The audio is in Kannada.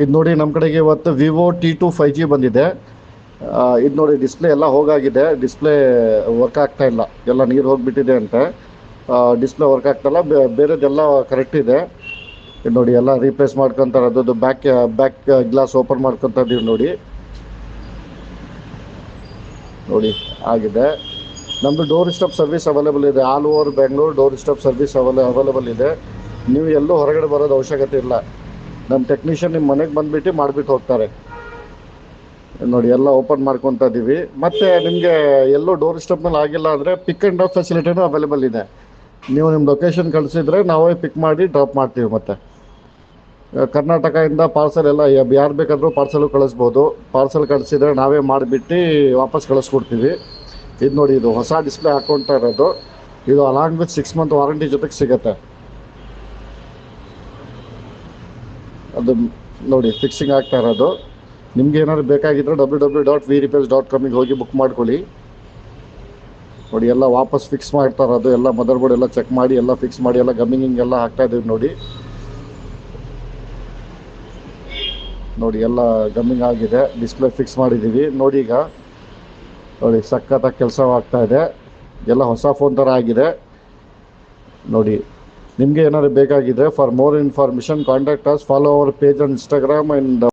ಇದು ನೋಡಿ ನಮ್ಮ ಕಡೆಗೆ ಇವತ್ತು ವಿವೋ T2 5G ಬಂದಿದೆ. ಇದು ನೋಡಿ ಡಿಸ್ಪ್ಲೇ ಎಲ್ಲ ಹೋಗಾಗಿದೆ, ಡಿಸ್ಪ್ಲೇ ವರ್ಕ್ ಆಗ್ತಾ ಇಲ್ಲ, ಎಲ್ಲ ನೀರು ಹೋಗಿಬಿಟ್ಟಿದೆ ಅಂತೆ. ಡಿಸ್ಪ್ಲೇ ವರ್ಕ್ ಆಗ್ತಾಯಿಲ್ಲ, ಬೇರೆದೆಲ್ಲ ಕರೆಕ್ಟ್ ಇದೆ. ಇದು ನೋಡಿ ಎಲ್ಲ ರೀಪ್ಲೇಸ್ ಮಾಡ್ಕೊತಾರೆ, ಅದು ಬ್ಯಾಕ್ ಗ್ಲಾಸ್ ಓಪನ್ ಮಾಡ್ಕೊತಾ ಇದೀವಿ ನೋಡಿ. ನೋಡಿ ಆಗಿದೆ. ನಮ್ಮದು ಡೋರ್ ಸ್ಟೆಪ್ ಸರ್ವಿಸ್ ಅವೈಲೇಬಲ್ ಇದೆ, all over Bengaluru door step service available ಇದೆ. ನೀವು ಎಲ್ಲೂ ಹೊರಗಡೆ ಬರೋದು ಅವಶ್ಯಕತೆ ಇಲ್ಲ, ನಮ್ಮ ಟೆಕ್ನಿಷಿಯನ್ ನಿಮ್ಮ ಮನೆಗೆ ಬಂದುಬಿಟ್ಟು ಮಾಡಿಬಿಟ್ಟು ಹೋಗ್ತಾರೆ. ನೋಡಿ ಎಲ್ಲ ಓಪನ್ ಮಾಡ್ಕೊತಾ ಇದ್ದೀವಿ. ಮತ್ತು ನಿಮಗೆ ಎಲ್ಲೋ ಡೋರ್ ಸ್ಟೆಪ್ನಲ್ಲಿ ಆಗಿಲ್ಲ ಅಂದರೆ ಪಿಕ್ ಆ್ಯಂಡ್ ಡ್ರಾಪ್ ಫೆಸಿಲಿಟಿನೂ ಅವೈಲೇಬಲ್ ಇದೆ. ನೀವು ನಿಮ್ಮ ಲೊಕೇಶನ್ ಕಳಿಸಿದ್ರೆ ನಾವೇ ಪಿಕ್ ಮಾಡಿ ಡ್ರಾಪ್ ಮಾಡ್ತೀವಿ. ಮತ್ತು ಕರ್ನಾಟಕದಿಂದ ಪಾರ್ಸಲ್ ಎಲ್ಲ ಯಾರು ಬೇಕಾದರೂ ಪಾರ್ಸಲು ಕಳಿಸ್ಬೋದು. ಪಾರ್ಸಲ್ ಕಳಿಸಿದ್ರೆ ನಾವೇ ಮಾಡಿಬಿಟ್ಟು ವಾಪಸ್ ಕಳಿಸ್ಕೊಡ್ತೀವಿ. ಇದು ನೋಡಿ, ಇದು ಹೊಸ ಡಿಸ್ಪ್ಲೇ ಹಾಕ್ಕೊಳ್ತಾ ಇರೋದು. ಇದು ಅಲಾಂಗ್ ವಿತ್ 6 ಮಂತ್ ವಾರಂಟಿ ಜೊತೆಗೆ ಸಿಗುತ್ತೆ. ಅದು ನೋಡಿ ಫಿಕ್ಸಿಂಗ್ ಆಗ್ತಾ ಇರೋದು. ನಿಮ್ಗೆ ಏನಾದ್ರು ಬೇಕಾಗಿದ್ದರೆ www.vrepairs.com ಹೋಗಿ ಬುಕ್ ಮಾಡ್ಕೊಳ್ಳಿ. ನೋಡಿ ಎಲ್ಲ ವಾಪಸ್ ಫಿಕ್ಸ್ ಮಾಡ್ತಾ ಇರೋದು, ಎಲ್ಲ ಮದರ್ ಬೋರ್ಡ್ ಎಲ್ಲ ಚೆಕ್ ಮಾಡಿ ಎಲ್ಲ ಫಿಕ್ಸ್ ಮಾಡಿ ಎಲ್ಲ ಗಮ್ಮಿಂಗ್ ಎಲ್ಲ ಹಾಕ್ತಾ ಇದ್ದೀವಿ ನೋಡಿ. ನೋಡಿ ಎಲ್ಲ ಗಮ್ಮಿಂಗ್ ಆಗಿದೆ, ಡಿಸ್ಪ್ಲೇ ಫಿಕ್ಸ್ ಮಾಡಿದ್ದೀವಿ ನೋಡಿ. ಈಗ ನೋಡಿ ಸಖತ್ತಾಗಿ ಕೆಲಸ ಆಗ್ತಾ ಇದೆ, ಎಲ್ಲ ಹೊಸ ಫೋನ್ ಥರ ಆಗಿದೆ ನೋಡಿ. ನಿಮಗೆ ಏನಾದ್ರು ಬೇಕಾಗಿದ್ದರೆ for more information contact us, follow our page on Instagram and